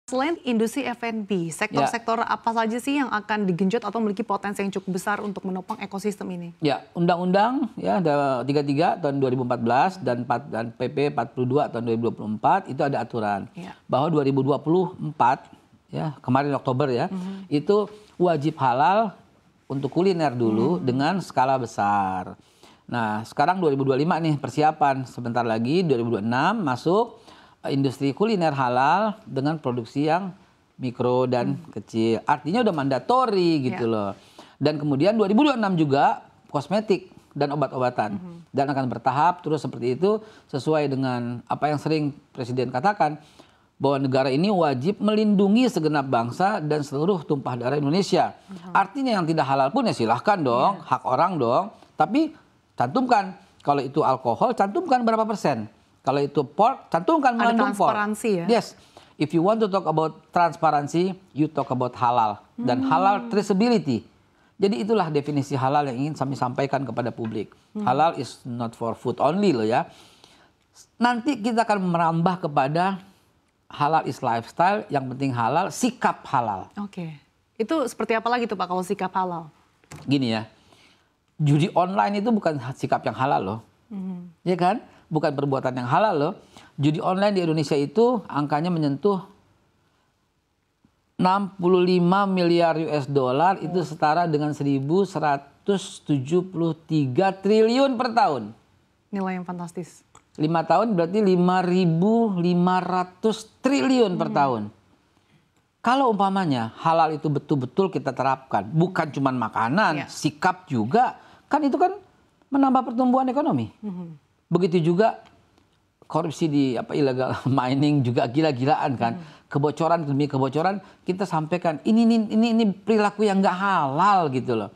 Selain industri F&B, sektor-sektor apa saja sih yang akan digenjot atau memiliki potensi yang cukup besar untuk menopang ekosistem ini? Ya, Undang-Undang ya 33 tahun 2014 dan PP 42 tahun 2024 itu ada aturan bahwa 2024 ya kemarin Oktober ya itu wajib halal untuk kuliner dulu dengan skala besar. Nah, sekarang 2025 nih persiapan, sebentar lagi 2026 masuk industri kuliner halal dengan produksi yang mikro dan kecil. Artinya udah mandatori gitu loh. Dan kemudian 2026 juga kosmetik dan obat-obatan. Dan akan bertahap terus seperti itu sesuai dengan apa yang sering Presiden katakan bahwa negara ini wajib melindungi segenap bangsa dan seluruh tumpah darah Indonesia. Artinya yang tidak halal pun ya silahkan dong, hak orang dong. Tapi cantumkan kalau itu alkohol, cantumkan berapa persen. Kalau itu pork, cantumkan mengandung pork. Ada transparansi ya? Yes. If you want to talk about transparansi, you talk about halal. Dan halal traceability. Jadi itulah definisi halal yang ingin kami sampaikan kepada publik. Halal is not for food only loh ya. Nanti kita akan merambah kepada halal is lifestyle, yang penting halal, sikap halal. Oke. Itu seperti apa lagi tuh Pak kalau sikap halal? Gini ya, judi online itu bukan sikap yang halal loh. Ya kan? Bukan perbuatan yang halal loh. Judi online di Indonesia itu angkanya menyentuh 65 miliar US dollar, itu setara dengan 1.173 triliun per tahun. Nilai yang fantastis. 5 tahun berarti 5.500 triliun per tahun. Kalau umpamanya halal itu betul-betul kita terapkan, bukan cuma makanan, sikap juga, kan itu kan menambah pertumbuhan ekonomi. Begitu juga korupsi di illegal mining juga gila-gilaan kan. Kebocoran demi kebocoran kita sampaikan ini perilaku yang nggak halal gitu loh.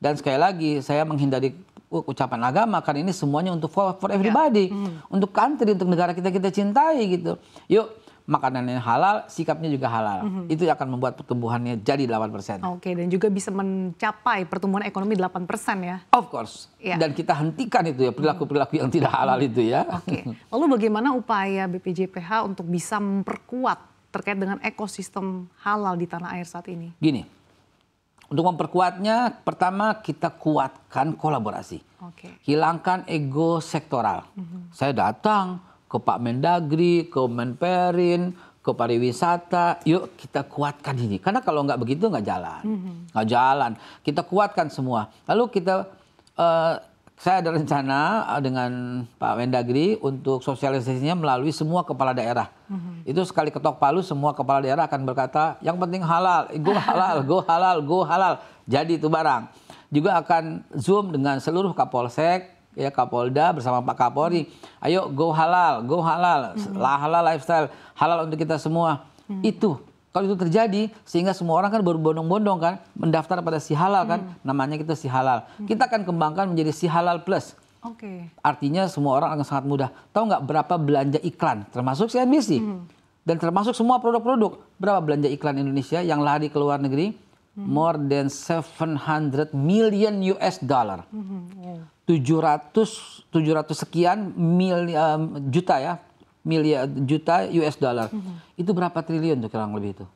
Dan sekali lagi saya menghindari ucapan agama karena ini semuanya untuk for everybody, untuk country, untuk negara kita cintai gitu. Yuk, makanannya halal, sikapnya juga halal. Itu akan membuat pertumbuhannya jadi 8%. Oke, dan juga bisa mencapai pertumbuhan ekonomi 8% ya? Of course. Dan kita hentikan itu ya, perilaku-perilaku yang tidak halal itu ya. Oke. Lalu bagaimana upaya BPJPH untuk bisa memperkuat terkait dengan ekosistem halal di tanah air saat ini? Gini, untuk memperkuatnya, pertama kita kuatkan kolaborasi. Hilangkan ego sektoral. Saya datang ke Pak Mendagri, ke Menperin, ke pariwisata, yuk kita kuatkan ini. Karena kalau nggak begitu nggak jalan. Nggak jalan. Kita kuatkan semua. Lalu saya ada rencana dengan Pak Mendagri untuk sosialisasinya melalui semua kepala daerah. Itu sekali ketok palu semua kepala daerah akan berkata, yang penting halal, go halal, go halal, go halal. Jadi itu barang. Juga akan Zoom dengan seluruh Kapolsek, ya Kapolda bersama Pak Kapolri, ayo go halal, halal lifestyle, halal untuk kita semua. Itu kalau itu terjadi sehingga semua orang kan berbondong-bondong kan mendaftar pada si halal kan, namanya kita si halal. Kita akan kembangkan menjadi si halal plus. Artinya semua orang akan sangat mudah. Tahu nggak berapa belanja iklan termasuk CNBC dan termasuk semua produk-produk, berapa belanja iklan Indonesia yang lari ke luar negeri? More than 700 million US dollar. 700 sekian juta ya, juta US dollar. Itu berapa triliun tuh kurang lebih itu?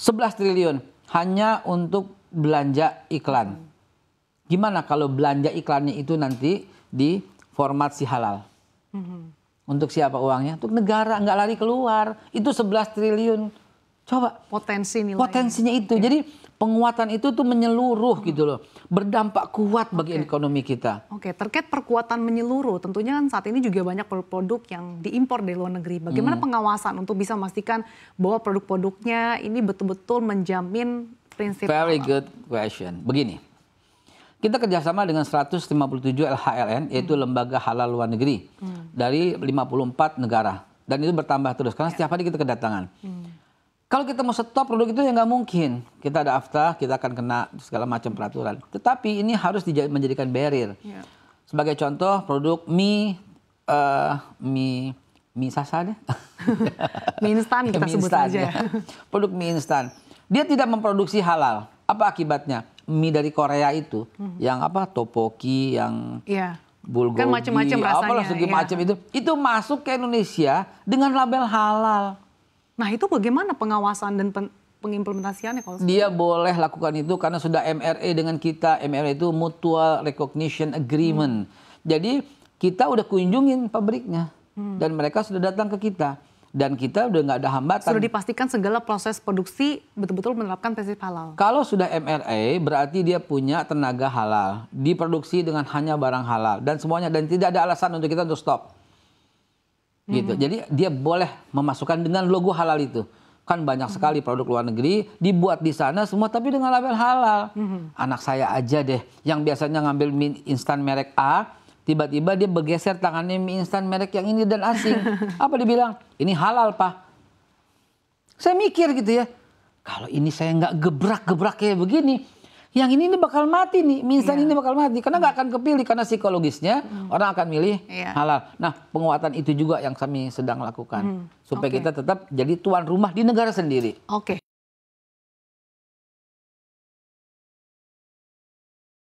11 triliun hanya untuk belanja iklan. Gimana kalau belanja iklannya itu nanti di format si halal? Untuk siapa uangnya? Untuk negara, nggak lari keluar. Itu 11 triliun. Coba potensinya itu. Jadi penguatan itu tuh menyeluruh gitu loh. Berdampak kuat bagi ekonomi kita. Terkait perkuatan menyeluruh, tentunya kan saat ini juga banyak produk yang diimpor dari luar negeri. Bagaimana pengawasan untuk bisa memastikan bahwa produk-produknya ini betul-betul menjamin prinsip Very good question. Begini, kita kerjasama dengan 157 LHLN, yaitu Lembaga Halal Luar Negeri. Dari 54 negara. Dan itu bertambah terus, karena setiap hari kita kedatangan. Kalau kita mau stop produk itu ya nggak mungkin. Kita ada AFTA, kita akan kena segala macam peraturan. Tetapi ini harus menjadikan barrier. Sebagai contoh produk mie sasa deh. Mie instan kita sebut saja. Produk mie instan. Dia tidak memproduksi halal. Apa akibatnya? Mie dari Korea itu, yang tteokbokki, yang bulgogi, kan macam-macam rasanya. Macam itu masuk ke Indonesia dengan label halal. Nah itu bagaimana pengawasan dan pengimplementasiannya kalau dia boleh lakukan itu karena sudah MRA dengan kita. MRA itu Mutual Recognition Agreement. Jadi kita udah kunjungin pabriknya dan mereka sudah datang ke kita dan kita udah nggak ada hambatan. Sudah dipastikan segala proses produksi betul-betul menerapkan prinsip halal. Kalau sudah MRA berarti dia punya tenaga halal, diproduksi dengan hanya barang halal dan semuanya, dan tidak ada alasan untuk kita untuk stop. Gitu. Jadi dia boleh memasukkan dengan logo halal itu. Kan banyak sekali produk luar negeri dibuat di sana semua tapi dengan label halal. Anak saya aja deh yang biasanya ngambil mie instan merek A, tiba-tiba dia bergeser tangannya mie instan merek yang ini dan asing. Apa dia bilang? Ini halal, Pak. Saya mikir gitu ya. Kalau ini saya nggak gebrak-gebrak kayak begini, yang ini bakal mati nih, mie instan ini bakal mati. Karena nggak akan kepilih, karena psikologisnya orang akan milih halal. Nah, penguatan itu juga yang kami sedang lakukan. Supaya kita tetap jadi tuan rumah di negara sendiri. Oke.